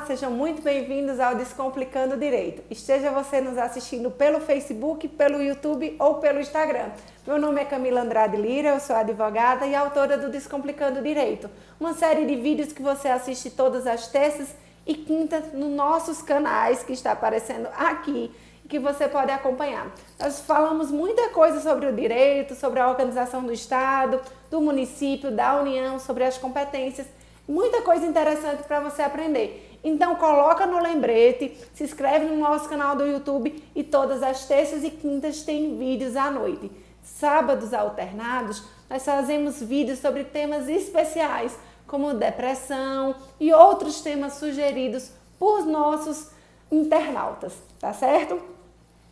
sejam muito bem-vindos ao Descomplicando Direito. Esteja você nos assistindo pelo Facebook, pelo YouTube ou pelo Instagram. Meu nome é Camila Andrade Lira, eu sou advogada e autora do Descomplicando Direito, uma série de vídeos que você assiste todas as terças e quintas nos nossos canais que está aparecendo aqui e que você pode acompanhar. Nós falamos muita coisa sobre o direito, sobre a organização do Estado, do município, da União, sobre as competências. Muita coisa interessante para você aprender. Então coloca no lembrete, se inscreve no nosso canal do YouTube e todas as terças e quintas tem vídeos à noite. Sábados alternados, nós fazemos vídeos sobre temas especiais, como depressão e outros temas sugeridos por nossos internautas, tá certo?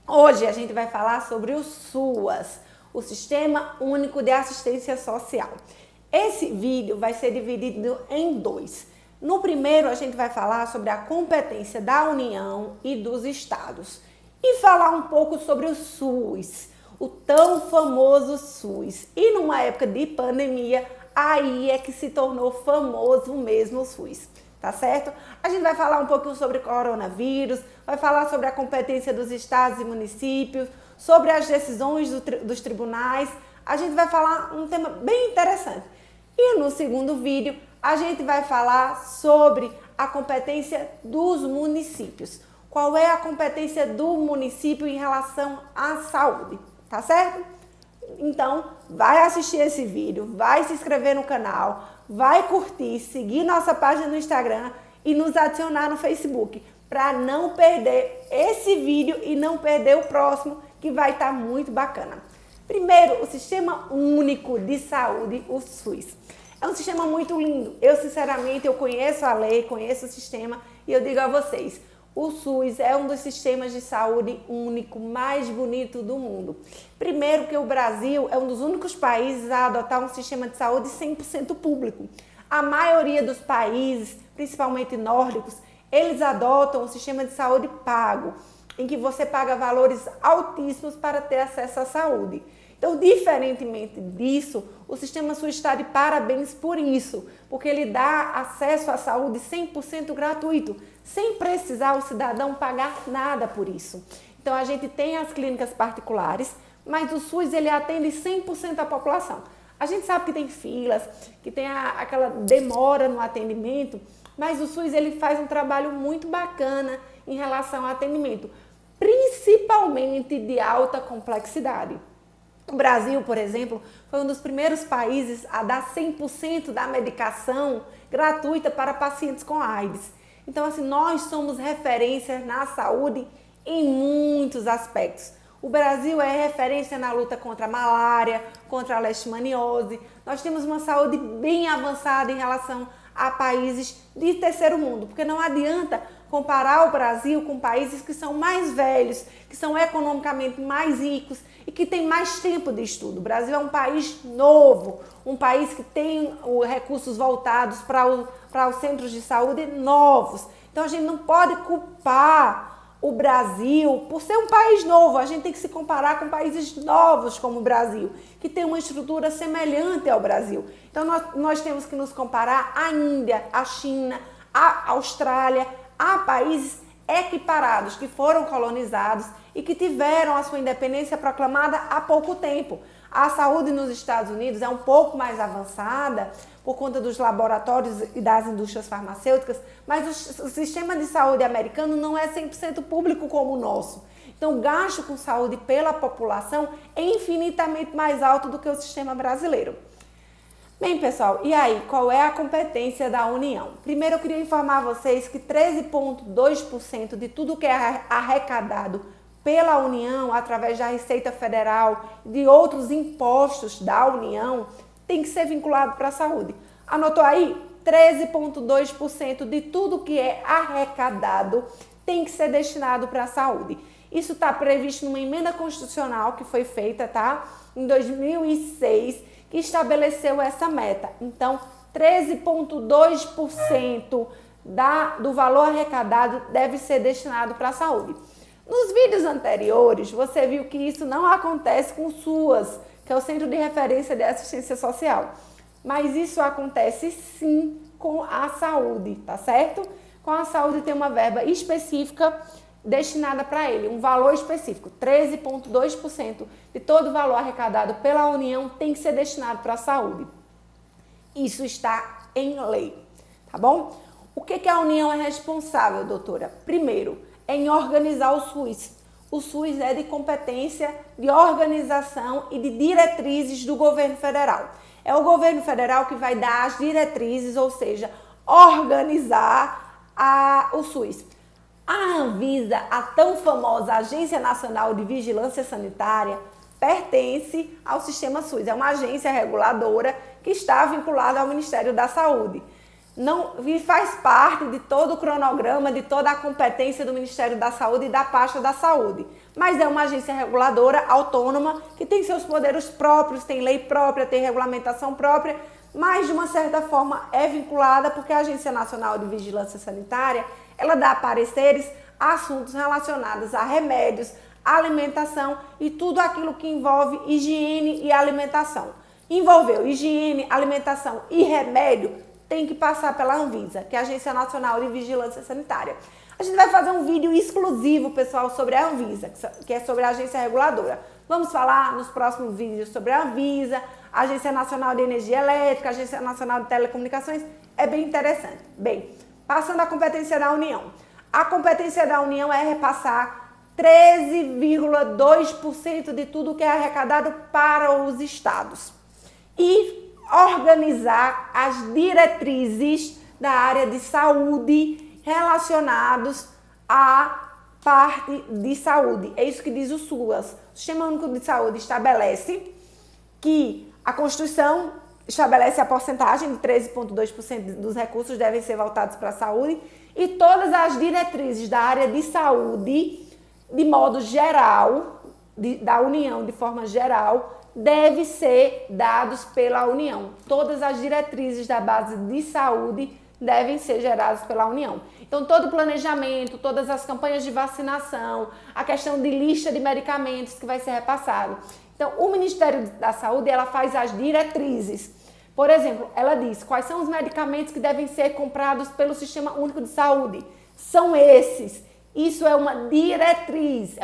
Hoje a gente vai falar sobre o SUAS, o Sistema Único de Assistência Social. Esse vídeo vai ser dividido em dois. No primeiro, a gente vai falar sobre a competência da União e dos estados e falar um pouco sobre o SUS, o tão famoso SUS. E numa época de pandemia, aí é que se tornou famoso mesmo o SUS, tá certo? A gente vai falar um pouquinho sobre coronavírus, vai falar sobre a competência dos estados e municípios, sobre as decisões dos tribunais. A gente vai falar um tema bem interessante. E no segundo vídeo, a gente vai falar sobre a competência dos municípios. Qual é a competência do município em relação à saúde, tá certo? Então, vai assistir esse vídeo, vai se inscrever no canal, vai curtir, seguir nossa página no Instagram e nos adicionar no Facebook, para não perder esse vídeo e não perder o próximo, que vai estar muito bacana. Primeiro, o Sistema Único de Saúde, o SUS. É um sistema muito lindo. Eu, sinceramente, eu conheço a lei, conheço o sistema e eu digo a vocês, o SUS é um dos sistemas de saúde único mais bonito do mundo. Primeiro que o Brasil é um dos únicos países a adotar um sistema de saúde 100% público. A maioria dos países, principalmente nórdicos, eles adotam um sistema de saúde pago, em que você paga valores altíssimos para ter acesso à saúde. Então, diferentemente disso, o sistema SUS está de parabéns por isso, porque ele dá acesso à saúde 100% gratuito, sem precisar o cidadão pagar nada por isso. Então, a gente tem as clínicas particulares, mas o SUS ele atende 100% a população. A gente sabe que tem filas, que tem aquela demora no atendimento, mas o SUS ele faz um trabalho muito bacana em relação ao atendimento, principalmente de alta complexidade. O Brasil, por exemplo, foi um dos primeiros países a dar 100% da medicação gratuita para pacientes com AIDS. Então, assim, nós somos referência na saúde em muitos aspectos. O Brasil é referência na luta contra a malária, contra a leishmaniose. Nós temos uma saúde bem avançada em relação a países de terceiro mundo, porque não adianta comparar o Brasil com países que são mais velhos, que são economicamente mais ricos e que têm mais tempo de estudo. O Brasil é um país novo, um país que tem recursos voltados para os centros de saúde novos. Então a gente não pode culpar o Brasil por ser um país novo, a gente tem que se comparar com países novos como o Brasil, que tem uma estrutura semelhante ao Brasil. Então nós temos que nos comparar à Índia, à China, à Austrália, a países equiparados, que foram colonizados e que tiveram a sua independência proclamada há pouco tempo. A saúde nos Estados Unidos é um pouco mais avançada por conta dos laboratórios e das indústrias farmacêuticas, mas o sistema de saúde americano não é 100% público como o nosso. Então, o gasto com saúde pela população é infinitamente mais alto do que o sistema brasileiro. Bem, pessoal, e aí, qual é a competência da União? Primeiro, eu queria informar vocês que 13,2% de tudo que é arrecadado pela União, através da Receita Federal e de outros impostos da União, tem que ser vinculado para a saúde. Anotou aí? 13,2% de tudo que é arrecadado tem que ser destinado para a saúde. Isso está previsto numa emenda constitucional que foi feita, tá? Em 2006, que estabeleceu essa meta. Então, 13,2% do valor arrecadado deve ser destinado para a saúde. Nos vídeos anteriores, você viu que isso não acontece com o SUAS, que é o Centro de Referência de Assistência Social. Mas isso acontece sim com a saúde, tá certo? com a saúde tem uma verba específica destinada para ele, um valor específico, 13,2% de todo o valor arrecadado pela União tem que ser destinado para a saúde. Isso está em lei, tá bom? O que a União é responsável, doutora? Primeiro, em organizar o SUS. O SUS é de competência de organização e de diretrizes do governo federal. É o governo federal que vai dar as diretrizes, ou seja, organizar o SUS. A Anvisa, a tão famosa Agência Nacional de Vigilância Sanitária, pertence ao sistema SUS. É uma agência reguladora que está vinculada ao Ministério da Saúde. E faz parte de todo o cronograma, de toda a competência do Ministério da Saúde e da pasta da saúde. Mas é uma agência reguladora autônoma que tem seus poderes próprios, tem lei própria, tem regulamentação própria, mas de uma certa forma é vinculada porque a Agência Nacional de Vigilância Sanitária, ela dá pareceres a assuntos relacionados a remédios, alimentação e tudo aquilo que envolve higiene e alimentação. Envolveu higiene, alimentação e remédio, tem que passar pela Anvisa, que é a Agência Nacional de Vigilância Sanitária. A gente vai fazer um vídeo exclusivo, pessoal, sobre a Anvisa, que é sobre a agência reguladora. Vamos falar nos próximos vídeos sobre a Anvisa, a Agência Nacional de Energia Elétrica, a Agência Nacional de Telecomunicações. É bem interessante. Bem, passando à competência da União. A competência da União é repassar 13,2% de tudo que é arrecadado para os estados. E organizar as diretrizes da área de saúde relacionados à parte de saúde. É isso que diz o SUAS. O Sistema Único de Saúde estabelece que a Constituição estabelece a porcentagem de 13,2% dos recursos devem ser voltados para a saúde e todas as diretrizes da área de saúde, de modo geral, da União de forma geral, devem ser dados pela União. Todas as diretrizes da base de saúde devem ser geradas pela União. Então, todo o planejamento, todas as campanhas de vacinação, a questão de lista de medicamentos que vai ser repassado. Então, o Ministério da Saúde, ela faz as diretrizes. Por exemplo, ela diz quais são os medicamentos que devem ser comprados pelo Sistema Único de Saúde. São esses. Isso é uma diretriz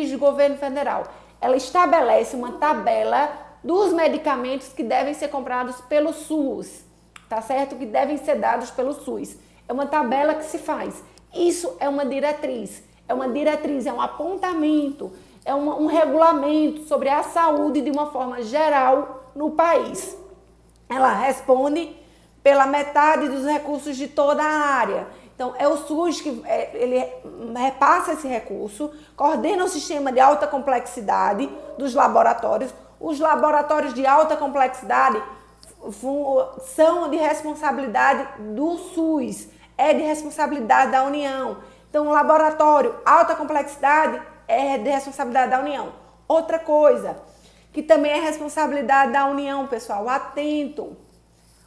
do governo federal. Ela estabelece uma tabela dos medicamentos que devem ser comprados pelo SUS, tá certo? Que devem ser dados pelo SUS. É uma tabela que se faz. Isso é uma diretriz. É um apontamento, é um regulamento sobre a saúde de uma forma geral no país. Ela responde pela metade dos recursos de toda a área. Então, é o SUS que ele repassa esse recurso, coordena o sistema de alta complexidade dos laboratórios. Os laboratórios de alta complexidade são de responsabilidade do SUS, é de responsabilidade da União. Então, o laboratório alta complexidade é de responsabilidade da União. Outra coisa, que também é responsabilidade da União, pessoal, atento,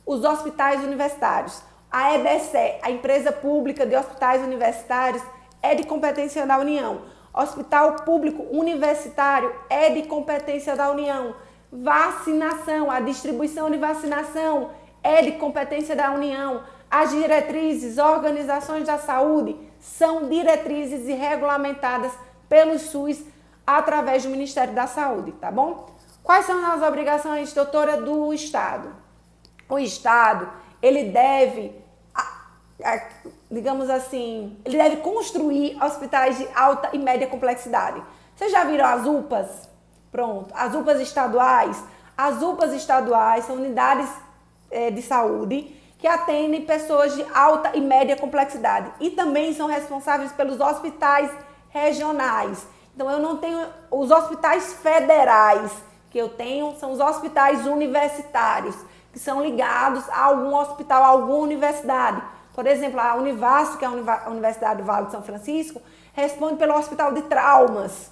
os hospitais universitários. A EBSE, a Empresa Pública de Hospitais Universitários, é de competência da União. Hospital Público Universitário é de competência da União. Vacinação, a distribuição de vacinação é de competência da União. As diretrizes, organizações da saúde são diretrizes e regulamentadas pelo SUS através do Ministério da Saúde, tá bom? Quais são as obrigações, doutora, do Estado? O Estado, ele deve, digamos assim, ele deve construir hospitais de alta e média complexidade. Vocês já viram as UPAs? Pronto, as UPAs estaduais. As UPAs estaduais são unidades de saúde que atendem pessoas de alta e média complexidade e também são responsáveis pelos hospitais regionais. Então, eu não tenho os hospitais federais que eu tenho, são os hospitais universitários, que são ligados a algum hospital, a alguma universidade. Por exemplo, a Univasf, que é a Universidade do Vale de São Francisco, responde pelo Hospital de Traumas,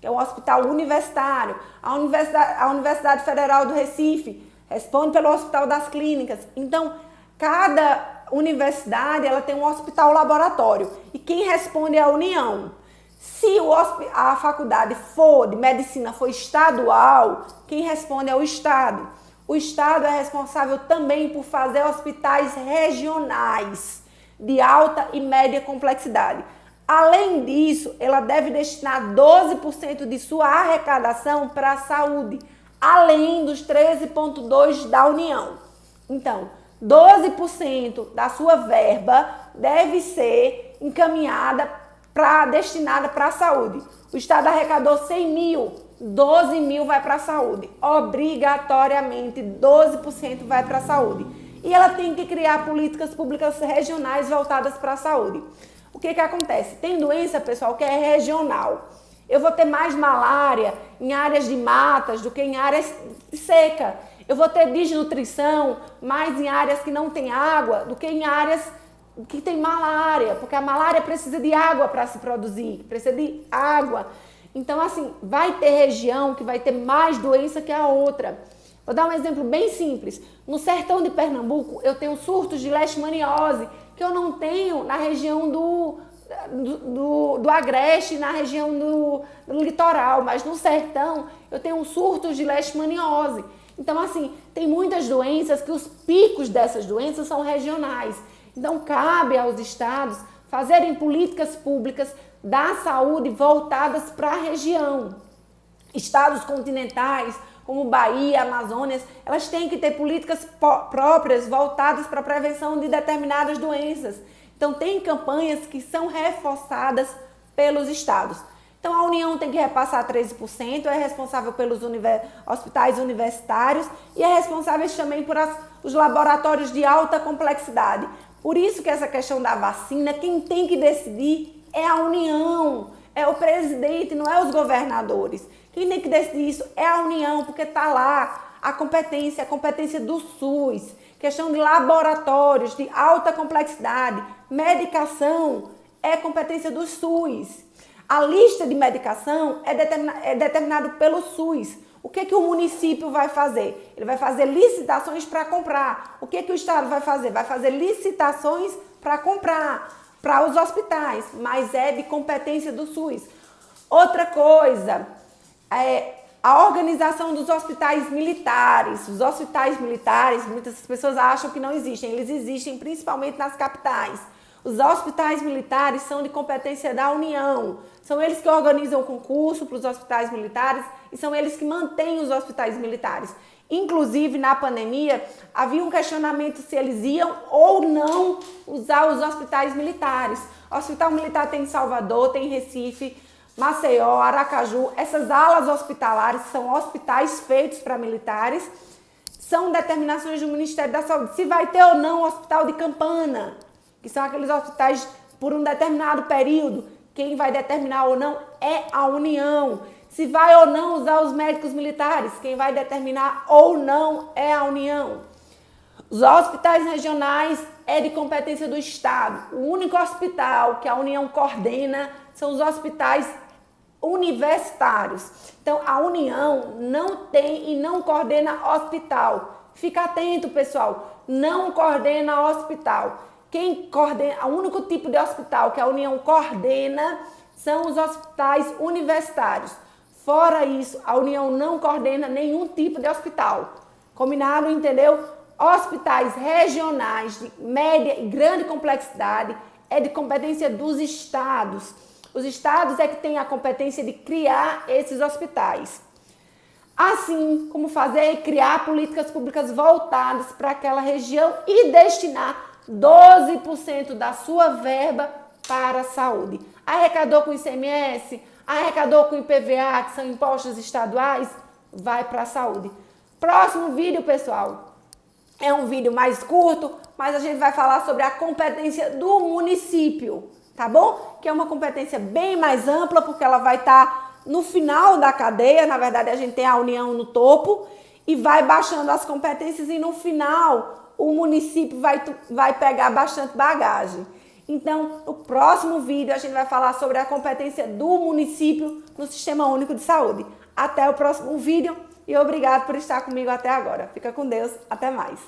que é um hospital universitário. A Universidade Federal do Recife responde pelo Hospital das Clínicas. Então, cada universidade ela tem um hospital laboratório. E quem responde é a União. Se a faculdade de medicina for estadual, quem responde é o Estado. O Estado é responsável também por fazer hospitais regionais. de alta e média complexidade. Além disso, ela deve destinar 12% de sua arrecadação para a saúde, além dos 13,2% da União. Então, 12% da sua verba deve ser encaminhada destinada para a saúde. O Estado arrecadou 100 mil, 12 mil vai para a saúde. Obrigatoriamente, 12% vai para a saúde. E ela tem que criar políticas públicas regionais voltadas para a saúde. O que acontece? Tem doença, pessoal, que é regional. Eu vou ter mais malária em áreas de matas do que em áreas seca. Eu vou ter desnutrição mais em áreas que não tem água do que em áreas que tem malária, porque a malária precisa de água para se produzir, precisa de água. Então, assim, vai ter região que vai ter mais doença que a outra. Vou dar um exemplo bem simples. No sertão de Pernambuco, eu tenho surtos de leishmaniose, que eu não tenho na região do Agreste, na região do litoral, mas no sertão eu tenho surtos de leishmaniose. Então, assim, tem muitas doenças que os picos dessas doenças são regionais. Então, cabe aos estados fazerem políticas públicas da saúde voltadas para a região. Estados continentais, como Bahia, Amazônia, elas têm que ter políticas próprias voltadas para a prevenção de determinadas doenças. Então, tem campanhas que são reforçadas pelos estados. Então, a União tem que repassar 13%, é responsável pelos hospitais universitários e é responsável também por os laboratórios de alta complexidade. Por isso que essa questão da vacina, quem tem que decidir é a União, é o presidente, não é os governadores. Quem tem que decidir isso é a União, porque está lá a competência do SUS, questão de laboratórios de alta complexidade, medicação é competência do SUS. A lista de medicação é determinado pelo SUS. O que o município vai fazer? Ele vai fazer licitações para comprar. O que o Estado vai fazer? Vai fazer licitações para comprar para os hospitais, mas é de competência do SUS. Outra coisa, a organização dos hospitais militares. Os hospitais militares, muitas pessoas acham que não existem. Eles existem principalmente nas capitais. Os hospitais militares são de competência da União. São eles que organizam o concurso para os hospitais militares e são eles que mantêm os hospitais militares. Inclusive, na pandemia, havia um questionamento se eles iam ou não usar os hospitais militares. O Hospital Militar tem em Salvador, tem em Recife, Maceió, Aracaju. Essas alas hospitalares são hospitais feitos para militares. São determinações do Ministério da Saúde. Se vai ter ou não o Hospital de Campana, que são aqueles hospitais por um determinado período. Quem vai determinar ou não é a União. Se vai ou não usar os médicos militares, quem vai determinar ou não é a União. Os hospitais regionais é de competência do Estado. O único hospital que a União coordena são os hospitais universitários. Então, a União não tem e não coordena hospital. Fica atento, pessoal, não coordena hospital. Quem coordena, o único tipo de hospital que a União coordena são os hospitais universitários. Fora isso, a União não coordena nenhum tipo de hospital. Combinado, entendeu? Hospitais regionais de média e grande complexidade é de competência dos estados. Os estados é que têm a competência de criar esses hospitais. Assim como fazer e criar políticas públicas voltadas para aquela região e destinar 12% da sua verba para a saúde. Arrecadou com ICMS, arrecadou com IPVA, que são impostos estaduais, vai para a saúde. Próximo vídeo, pessoal, é um vídeo mais curto, mas a gente vai falar sobre a competência do município, tá bom? Que é uma competência bem mais ampla, porque ela vai estar no final da cadeia. Na verdade, a gente tem a União no topo e vai baixando as competências e no final o município vai pegar bastante bagagem. Então, no próximo vídeo, a gente vai falar sobre a competência do município no Sistema Único de Saúde. Até o próximo vídeo e obrigado por estar comigo até agora. Fica com Deus. Até mais.